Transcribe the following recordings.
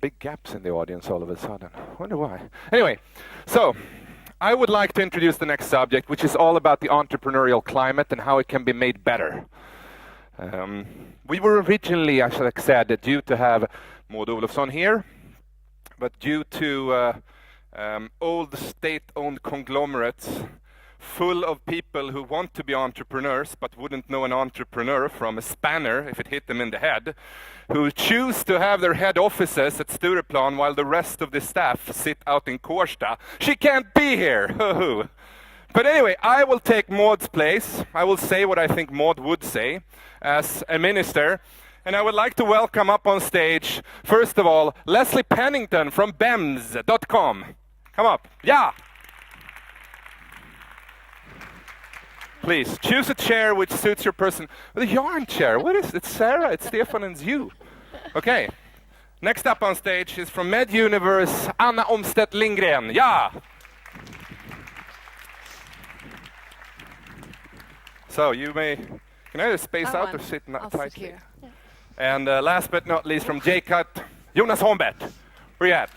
Big gaps in the audience all of a sudden. Wonder why. Anyway, so I would like to introduce the next subject, which is all about the entrepreneurial climate and how it can be made better. We were originally, as I said, due to have Maud Olofsson here, but due to old state-owned conglomerates full of people who want to be entrepreneurs but wouldn't know an entrepreneur from a spanner if it hit them in the head, who choose to have their head offices at Stureplan while the rest of the staff sit out in Kårsta. She can't be here! But anyway, I will take Maud's place. I will say what I think Maud would say as a minister. And I would like to welcome up on stage, first of all, Lesley Pennington from BEMS.com. Come up. Yeah! Please, choose a chair which suits your person. The yarn chair, what is it? It's Sarah, it's Stefan, and you. Okay. Next up on stage is from Med Universe, Anna Omstedt Lindgren. Yeah! So you may, can either space out or sit tightly. Yeah. And last but not least from JCUT, Jonas Hombert. Where you at?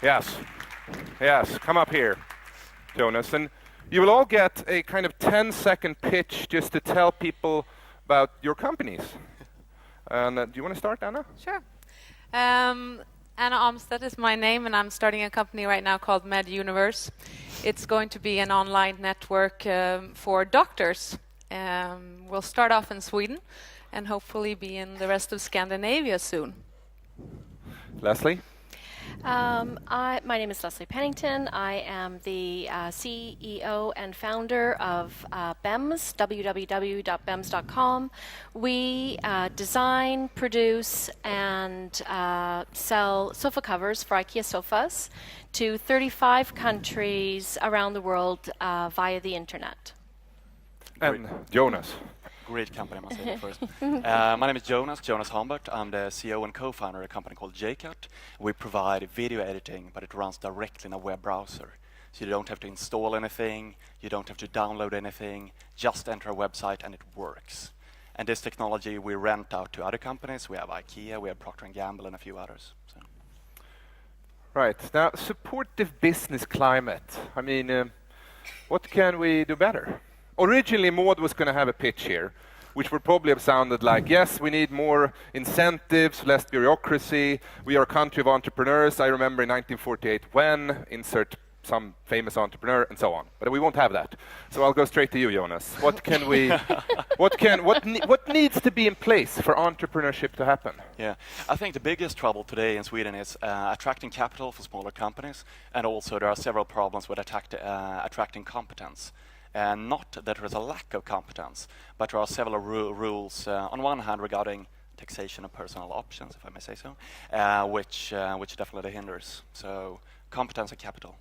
Yes. Yes, come up here, Jonas. And you will all get a kind of 10-second pitch just to tell people about your companies. And do you want to start, Anna? Sure. Anna Omstedt is my name, and I'm starting a company right now called Med Universe. It's going to be an online network for doctors. We'll start off in Sweden and hopefully be in the rest of Scandinavia soon. Lesley? My name is Lesley Pennington. I am the CEO and founder of BEMS, www.bems.com. We design, produce, and sell sofa covers for IKEA sofas to 35 countries around the world via the internet. And Jonas. Great company, I must say first. My name is Jonas Hombert. I'm the CEO and co-founder of a company called JCUT. We provide video editing, but it runs directly in a web browser. So you don't have to install anything, you don't have to download anything, just enter a website and it works. And this technology we rent out to other companies. We have IKEA, we have Procter & Gamble and a few others. So. Right. Now, supportive business climate. I mean, what can we do better? Originally, Maud was going to have a pitch here, which would probably have sounded like, yes, we need more incentives, less bureaucracy. We are a country of entrepreneurs. I remember in 1948 when, insert some famous entrepreneur, and so on. But we won't have that. So I'll go straight to you, Jonas. What can we, what needs to be in place for entrepreneurship to happen? Yeah, I think the biggest trouble today in Sweden is attracting capital for smaller companies, and also there are several problems with attracting competence. And not that there is a lack of competence, but there are several rules, on one hand regarding taxation of personal options, if I may say so, which definitely hinders. So competence and capital.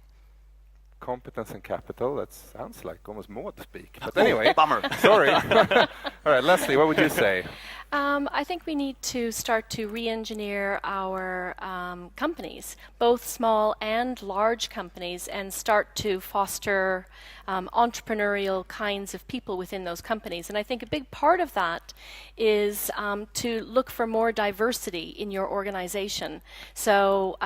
Competence and capital, that sounds like almost Maud speak. But anyway, bummer. Sorry. All right, Lesley, what would you say? I think we need to start to re-engineer our companies, both small and large companies, and start to foster entrepreneurial kinds of people within those companies. And I think a big part of that is to look for more diversity in your organization. So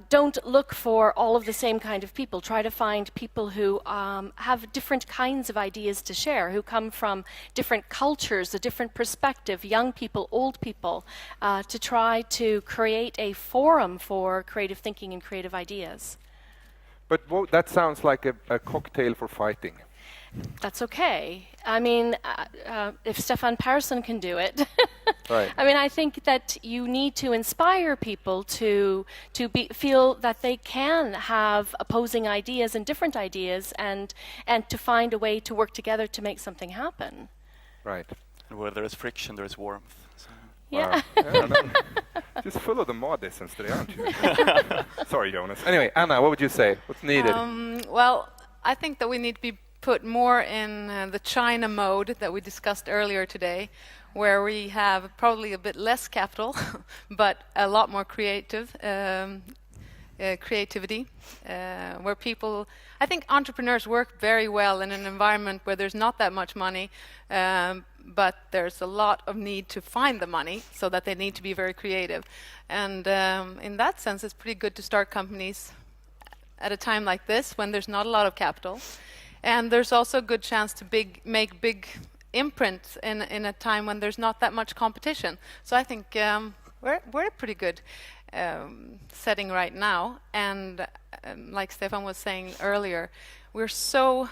don't look for all of the same kind of people. Try to find people who have different kinds of ideas to share, who come from different cultures, a different perspective, young people, old people, to try to create a forum for creative thinking and creative ideas. But that sounds like a cocktail for fighting. That's okay. I mean, if Stefan Persson can do it. Right. I mean, I think that you need to inspire people to feel that they can have opposing ideas and different ideas, and to find a way to work together to make something happen. Right. And where there is friction, there is warmth. So. Yeah. Wow. Just full of the modisms today, aren't you? Sorry, Jonas. Anyway, Anna, what would you say? What's needed? Well, I think that we need to be put more in the China mode that we discussed earlier today, where we have probably a bit less capital, but a lot more creativity, where people, I think entrepreneurs work very well in an environment where there's not that much money, but there's a lot of need to find the money, so that they need to be very creative. And in that sense, it's pretty good to start companies at a time like this, when there's not a lot of capital. And there's also a good chance to make big imprints in a time when there's not that much competition. So I think we're a pretty good setting right now. And like Stefan was saying earlier, we're so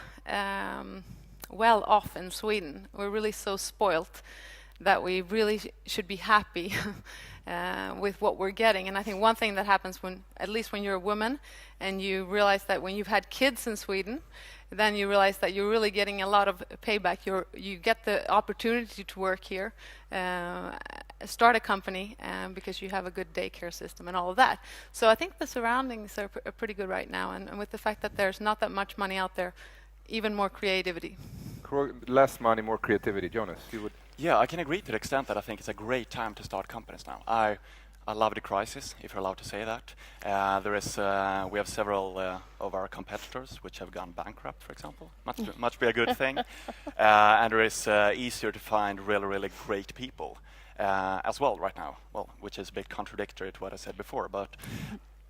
well off in Sweden. We're really so spoilt that we really should be happy with what we're getting. And I think one thing that happens when, at least when you're a woman, and you realize that when you've had kids in Sweden, then you realize that you're really getting a lot of payback. You get the opportunity to work here, start a company, because you have a good daycare system and all of that. So I think the surroundings are pretty good right now, and with the fact that there's not that much money out there, even more creativity. Less money, more creativity. Jonas, you would? Yeah, I can agree to the extent that I think it's a great time to start companies now. I love the crisis, if you're allowed to say that. We have several of our competitors which have gone bankrupt, for example. Must be a good thing. And it is easier to find really great people as well right now. Well, which is a bit contradictory to what I said before, but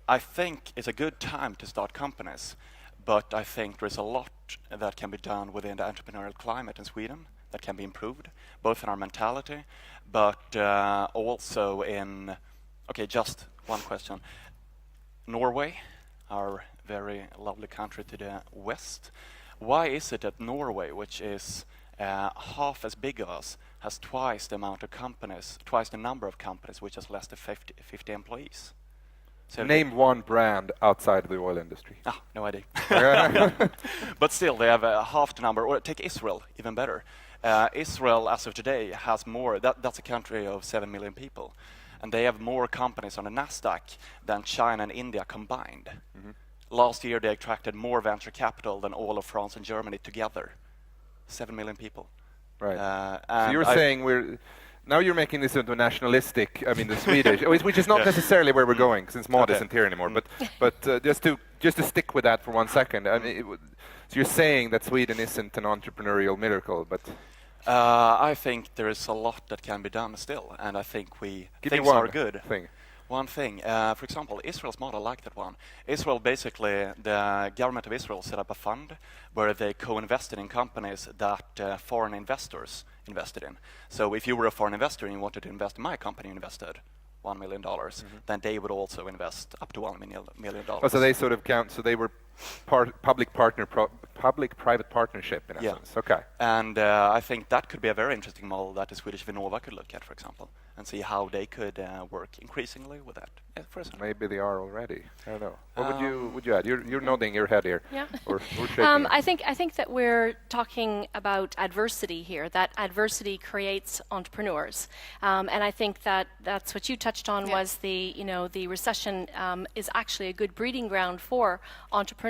I think it's a good time to start companies. But I think there's a lot that can be done within the entrepreneurial climate in Sweden that can be improved, both in our mentality, but also in... Okay, just one question. Norway, our very lovely country to the west, why is it that Norway, which is half as big as us, has twice the amount of companies, twice the number of companies, which has less than 50 employees? So Name one brand outside of the oil industry. No idea. But still, they have half the number. Or take Israel, even better. Israel, as of today, has more. That's a country of 7 million people. And they have more companies on the Nasdaq than China and India combined. Mm-hmm. Last year, they attracted more venture capital than all of France and Germany together. 7 million people. Right. So you're saying now you're making this into nationalistic, I mean the Swedish, which is not necessarily where we're going, since Maud isn't here anymore. But just to stick with that for 1 second, I mean, so you're saying that Sweden isn't an entrepreneurial miracle, but... I think there is a lot that can be done still, and I think things are good. One thing, for example, Israel's model like that one. Israel, basically, the government of Israel set up a fund where they co-invested in companies that foreign investors invested in. So if you were a foreign investor and you wanted to invest in my company, you invested $1 million, then they would also invest up to $1 million. Oh, so they sort of count, so they were public-private partnership in essence. Okay. And I think that could be a very interesting model that the Swedish Vinnova could look at, for example, and see how they could work increasingly with that. Maybe they are already. I don't know. What would you add? You're nodding your head here. Yeah. Or shaking. I think that we're talking about adversity here. That adversity creates entrepreneurs, and I think that's what you touched on was the recession is actually a good breeding ground for entrepreneurs.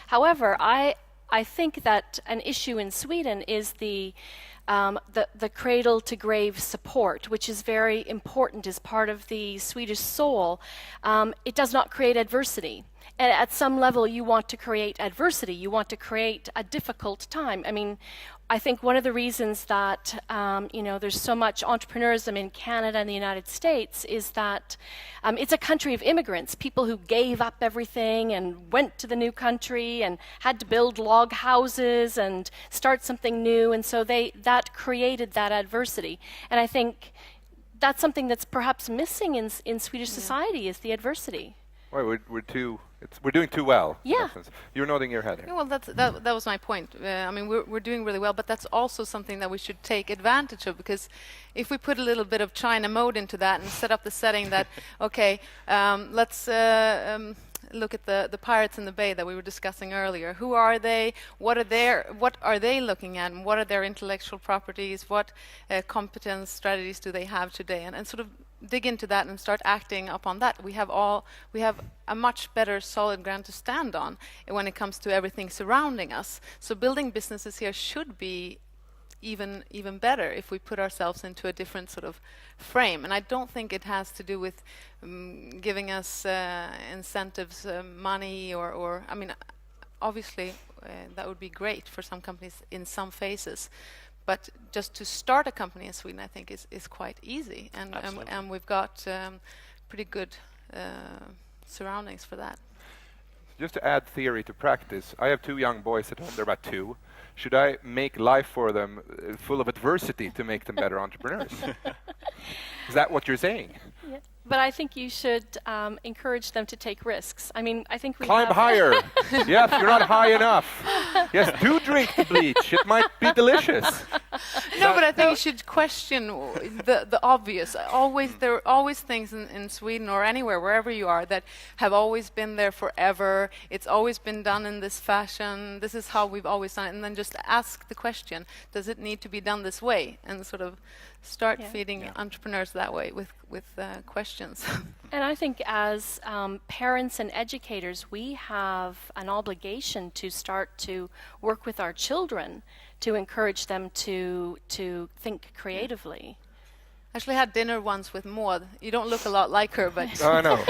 However, I think that an issue in Sweden is the cradle to grave support, which is very important as part of the Swedish soul. It does not create adversity. And at some level, you want to create adversity. You want to create a difficult time. I mean, I think one of the reasons that there's so much entrepreneurism in Canada and the United States is that it's a country of immigrants, people who gave up everything and went to the new country and had to build log houses and start something new, and so that created that adversity. And I think that's something that's perhaps missing in Swedish society is the adversity. Well, we're doing too well. Yeah. You're nodding your head here. Yeah, well, that was my point. I mean, we're doing really well, but that's also something that we should take advantage of, because if we put a little bit of China mode into that and set up the setting that, okay, let's look at the pirates in the bay that we were discussing earlier. Who are they? What are they looking at? And what are their intellectual properties? What competence strategies do they have today? And sort of dig into that and start acting upon that. We have a much better solid ground to stand on when it comes to everything surrounding us. So building businesses here should be even better if we put ourselves into a different sort of frame. And I don't think it has to do with giving us incentives, money, or I mean, obviously that would be great for some companies in some phases. But just to start a company in Sweden, I think is quite easy, and we've got pretty good surroundings for that. Just to add theory to practice, I have 2 young boys at home. They're about 2. Should I make life for them full of adversity to make them better entrepreneurs? Is that what you're saying? Yeah. But I think you should encourage them to take risks. I mean, I think we Climb higher. Yes, you're not high enough. Yes, do drink the bleach. It might be delicious. No, but I think you should question the obvious. There are always things in Sweden or anywhere, wherever you are, that have always been there forever. It's always been done in this fashion. This is how we've always done it. And then just ask the question, does it need to be done this way? And sort of start feeding entrepreneurs that way with questions. And I think as parents and educators, we have an obligation to start to work with our children to encourage them to think creatively. Actually, I had dinner once with Maud. You don't look a lot like her, but I know.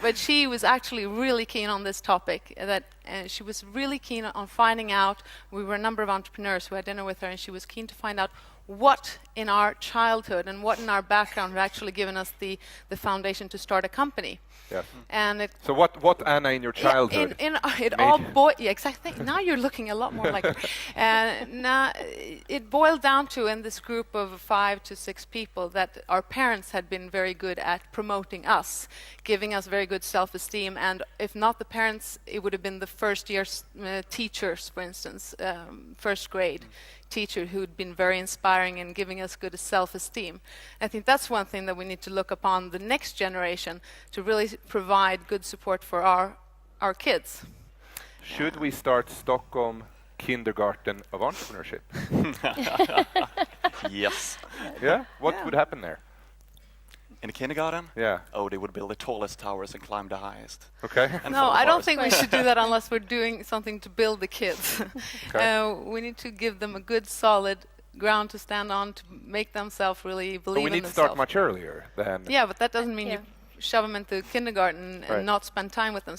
but she was actually really keen on this topic. That she was really keen on finding out. We were a number of entrepreneurs who had dinner with her, and she was keen to find out what in our childhood and what in our background had actually given us the foundation to start a company. Yes. And So what Anna in your childhood? Exactly. Now you're looking a lot more like her. And now it boiled down to, in this group of 5 to 6 people, that our parents had been very good at promoting us, giving us very good self-esteem. And if not the parents, it would have been the first year teachers, for instance, first grade teacher who'd been very inspiring and giving us good self-esteem. I think that's one thing that we need to look upon the next generation to really provide good support for our kids. Should we start Stockholm Kindergarten of Entrepreneurship? Yes. Yeah? What would happen there? In a kindergarten? Yeah. Oh, they would build the tallest towers and climb the highest. Okay. No, I don't think we should do that unless we're doing something to build the kids. Okay. We need to give them a good, solid ground to stand on to make themselves really believe in themselves. But we need to start much earlier than... Yeah, but that doesn't mean you shove them into kindergarten and not spend time with them.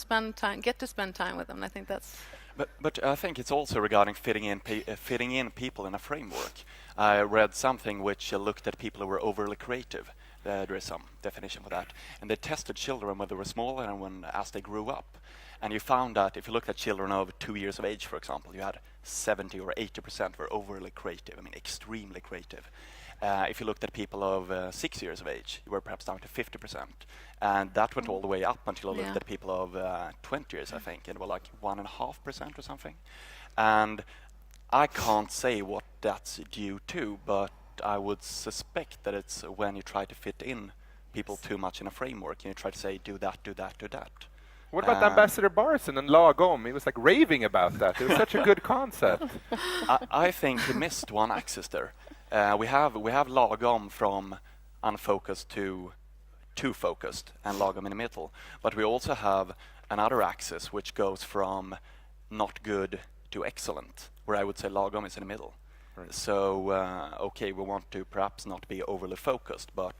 Get to spend time with them. I think that's... But I think it's also regarding fitting in people in a framework. I read something which looked at people who were overly creative. There is some definition for that. And they tested children when they were small and as they grew up. And you found that if you looked at children of 2 years of age, for example, you had 70 or 80% were overly creative, I mean extremely creative. If you looked at people of 6 years of age, you were perhaps down to 50%. And that went all the way up until I looked at people of 20 years, I think, and it was like 1.5% or something. And I can't say what that's due to, but I would suspect that it's when you try to fit in people too much in a framework, and you try to say, do that, do that, do that. What about Ambassador Barson and Lagom? He was like raving about that. It was such a good concept. I think he missed one axis there. We have Lagom from unfocused to too focused, and Lagom in the middle. But we also have another axis which goes from not good to excellent, where I would say Lagom is in the middle. Right. So, okay, we want to perhaps not be overly focused, but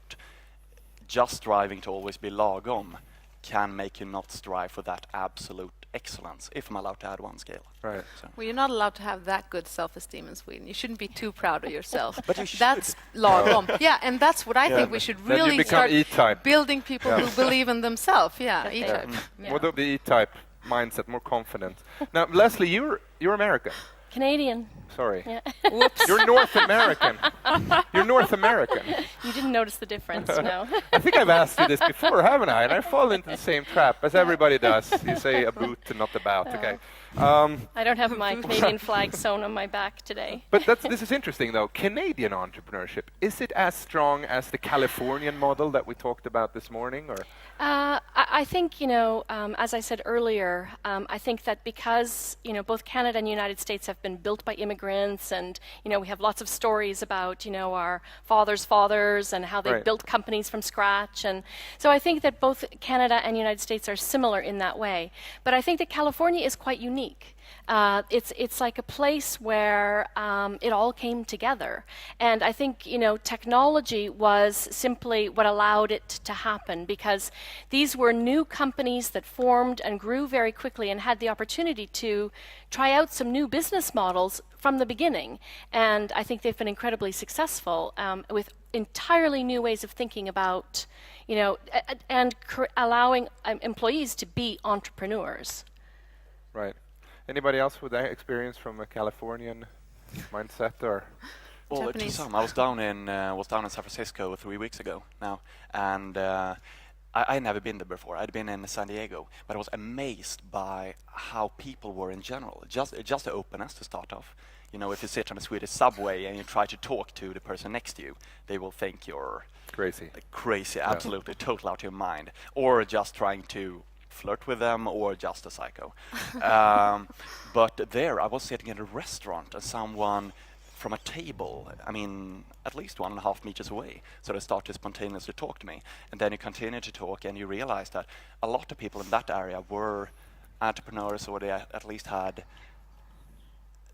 just striving to always be Lagom can make you not strive for that absolute excellence, if I'm allowed to add one scale. Right. So. Well, you're not allowed to have that good self-esteem in Sweden. You shouldn't be too proud of yourself. But you should. That's lagom. Yeah, and that's what I think we should really start E-type. building people who believe in themselves. Yeah, E-type. What of the E-type mindset, more confident. Now, Lesley, you're American. Canadian. Sorry. Yeah. Whoops. You're North American. You're North American. You didn't notice the difference, no. I think I've asked you this before, haven't I? And I fall into the same trap, as everybody does. You say a boot and not about, okay. I don't have my Canadian flag sewn on my back today. But this is interesting, though. Canadian entrepreneurship, is it as strong as the Californian model that we talked about this morning? Or? I think, as I said earlier, I think that because, both Canada and the United States have been built by immigrants, and, we have lots of stories about, our fathers' fathers and how they built companies from scratch. And so I think that both Canada and the United States are similar in that way. But I think that California is quite unique. It's like a place where it all came together. And I think, technology was simply what allowed it to happen, because these were new companies that formed and grew very quickly and had the opportunity to try out some new business models from the beginning. And I think they've been incredibly successful with entirely new ways of thinking about, allowing employees to be entrepreneurs. Right. Anybody else with that experience from a Californian mindset, or? Well, to Japanese. some, I was down in San Francisco 3 weeks ago now, and I never been there before. I'd been in San Diego, but I was amazed by how people were in general. Just the openness to start off. If you sit on a Swedish subway and you try to talk to the person next to you, they will think you're crazy, absolutely, total out of your mind, or just trying to flirt with them, or just a psycho. But there, I was sitting in a restaurant, and someone from a table, at least 1.5 meters away, so they started spontaneously to talk to me. And then you continue to talk, and you realize that a lot of people in that area were entrepreneurs, or they at least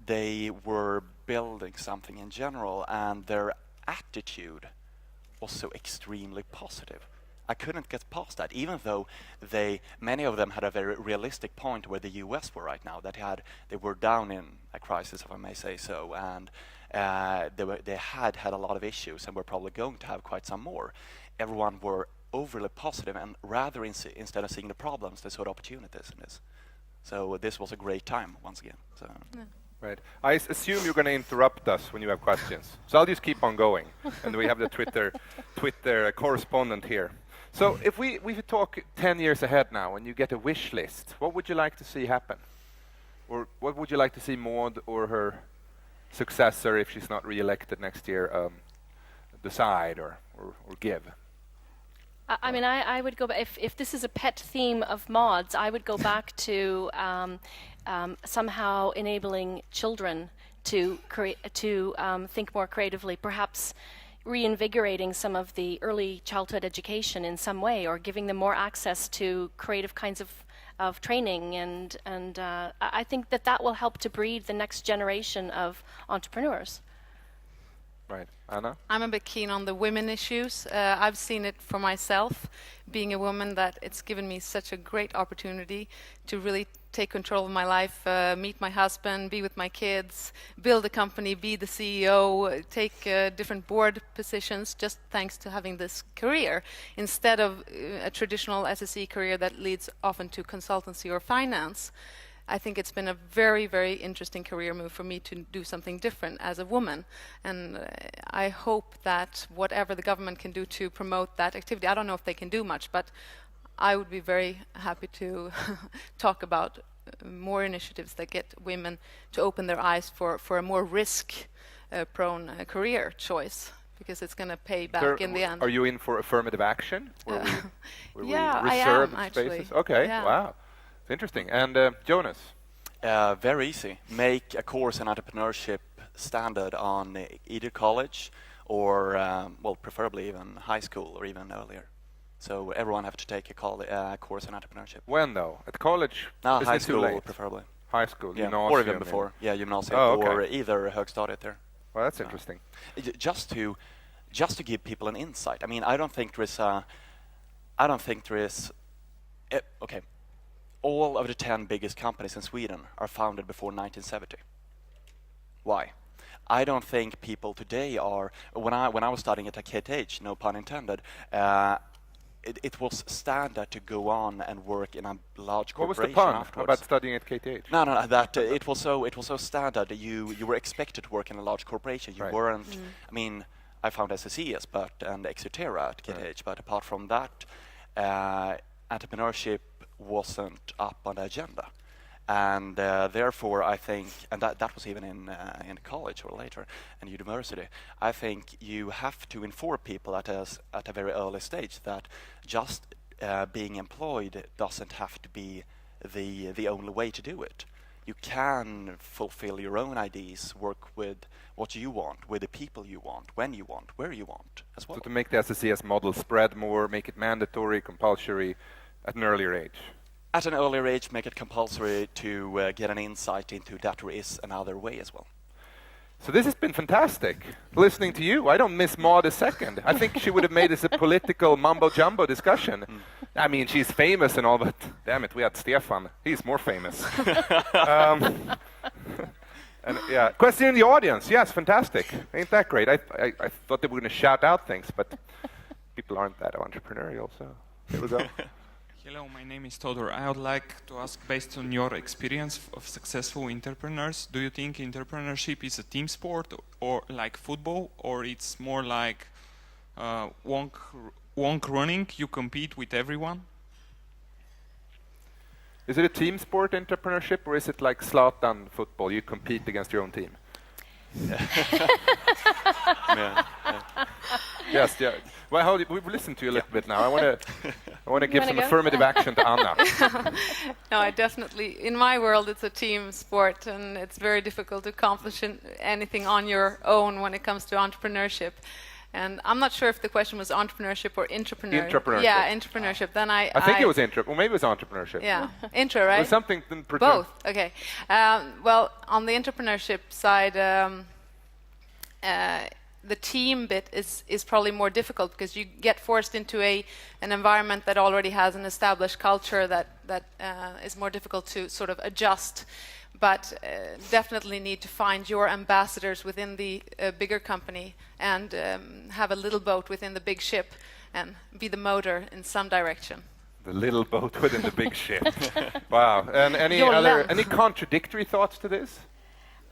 they were building something in general, and their attitude was so extremely positive. I couldn't get past that, even though many of them had a very realistic point where the US were right now. They were down in a crisis, if I may say so, and they had a lot of issues, and were probably going to have quite some more. Everyone were overly positive, and rather instead of seeing the problems, they saw the opportunities in this. So this was a great time once again. So. Yeah. Right. I assume you're going to interrupt us when you have questions, so I'll just keep on going. And we have the Twitter correspondent here. So if we talk 10 years ahead now, and you get a wish list, what would you like to see happen? Or what would you like to see Maud or her successor, if she's not re-elected next year, decide or give? I would go back, if this is a pet theme of Maud's, I would go back to somehow enabling children to think more creatively, perhaps reinvigorating some of the early childhood education in some way, or giving them more access to creative kinds of training, and I think that will help to breed the next generation of entrepreneurs. Right. Anna? I'm a bit keen on the women issues. I've seen it for myself, being a woman, that it's given me such a great opportunity to really take control of my life, meet my husband, be with my kids, build a company, be the CEO, take different board positions, just thanks to having this career, instead of a traditional SSE career that leads often to consultancy or finance. I think it's been a very, very interesting career move for me to do something different as a woman. And I hope that whatever the government can do to promote that activity, I don't know if they can do much, but I would be very happy to talk about more initiatives that get women to open their eyes for a more risk-prone career choice, because it's going to pay back in the end. Are you in for affirmative action? Yeah, we I reserve am, spaces? actually. Okay, Yeah. wow. It's interesting. And Jonas? Very easy. Make a course in entrepreneurship standard on either college or, preferably even high school or even earlier. So everyone have to take a course in entrepreneurship. When, though? At college? No, Isn't high it too school late? preferably. High school, Yeah, gymnasium. or even before. Yeah, gymnasium, okay. or either högstadiet there. Well, that's interesting. Just to give people an insight. I don't think there is. Okay. All of the 10 biggest companies in Sweden are founded before 1970. Why? I don't think people today are. When I was studying at KTH, no pun intended, it was standard to go on and work in a large corporation. What was the pun afterwards. about studying at KTH? No, that it was so standard that you were expected to work in a large corporation. You Right. weren't. I found SSEs and Ex-CTO at KTH, Right. but apart from that, entrepreneurship wasn't up on the agenda, and therefore I think, and that was even in college or later in university. I think you have to inform people at a very early stage that just being employed doesn't have to be the only way to do it. You can fulfill your own ideas, work with what you want, with the people you want, when you want, where you want as well. So to make the SSES model spread more, make it mandatory, compulsory at an earlier age. at an earlier age, make it compulsory to get an insight into that there is another way as well. So this has been fantastic. Listening to you, I don't miss Maud a second. I think she would have made this a political mumbo-jumbo discussion. I mean, she's famous and all, but damn it, we had Stefan. He's more famous. And yeah, question in the audience. Yes, fantastic. Ain't that great? I thought they were going to shout out things, but people aren't that entrepreneurial, so here we go. Hello, my name is Todor. I would like to ask, based on your experience of successful entrepreneurs, do you think entrepreneurship is a team sport or like football, or it's more like wonk running, you compete with everyone? Is it a team sport, entrepreneurship, or is it like Zlatan football? You compete against your own team? Yes, yeah. Well, we've listened to you a little bit now. I want to give some affirmative action to Anna. No, I definitely, in my world, it's a team sport, and it's very difficult to accomplish anything on your own when it comes to entrepreneurship. And I'm not sure if the question was entrepreneurship or intrapreneurship. Intrapreneurship. Yeah, intrapreneurship. Then I think it was or maybe it was entrepreneurship. Yeah, intra, right? It was something. Both. Okay. Well, on the entrepreneurship side, the team bit is probably more difficult because you get forced into an environment that already has an established culture that is more difficult to sort of adjust. But definitely need to find your ambassadors within the bigger company and have a little boat within the big ship and be the motor in some direction. The little boat within the big ship. Wow. And any contradictory thoughts to this?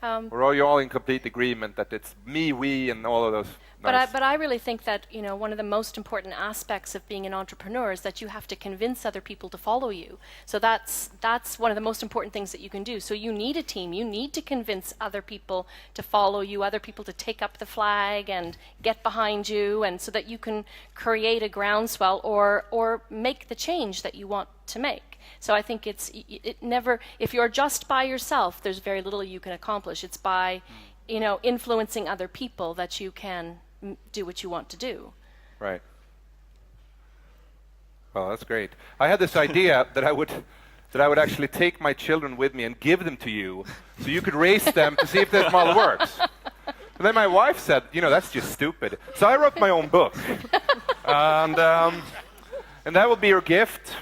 Or are you all in complete agreement that it's me, we, and all of those? But I really think that, you know, one of the most important aspects of being an entrepreneur is that you have to convince other people to follow you. So that's one of the most important things that you can do. So you need a team. You need to convince other people to follow you, other people to take up the flag and get behind you, and so that you can create a groundswell or make the change that you want to make. So I think if you're just by yourself, there's very little you can accomplish. It's by, you know, influencing other people that you can do what you want to do. Right. Well, that's great. I had this idea that I would actually take my children with me and give them to you, so you could raise them to see if this model works. But then my wife said, you know, that's just stupid. So I wrote my own book, and that will be your gift.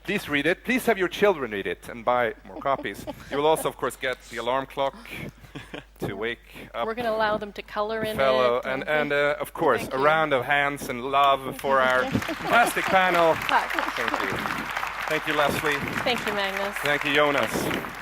Please read it. Please have your children read it and buy more copies. You will also, of course, get the alarm clock to wake up. We're going to allow them to color in it. And of course, a round of hands and love for our fantastic panel. Thank you. Thank you, Lesley. Thank you, Magnus. Thank you, Jonas.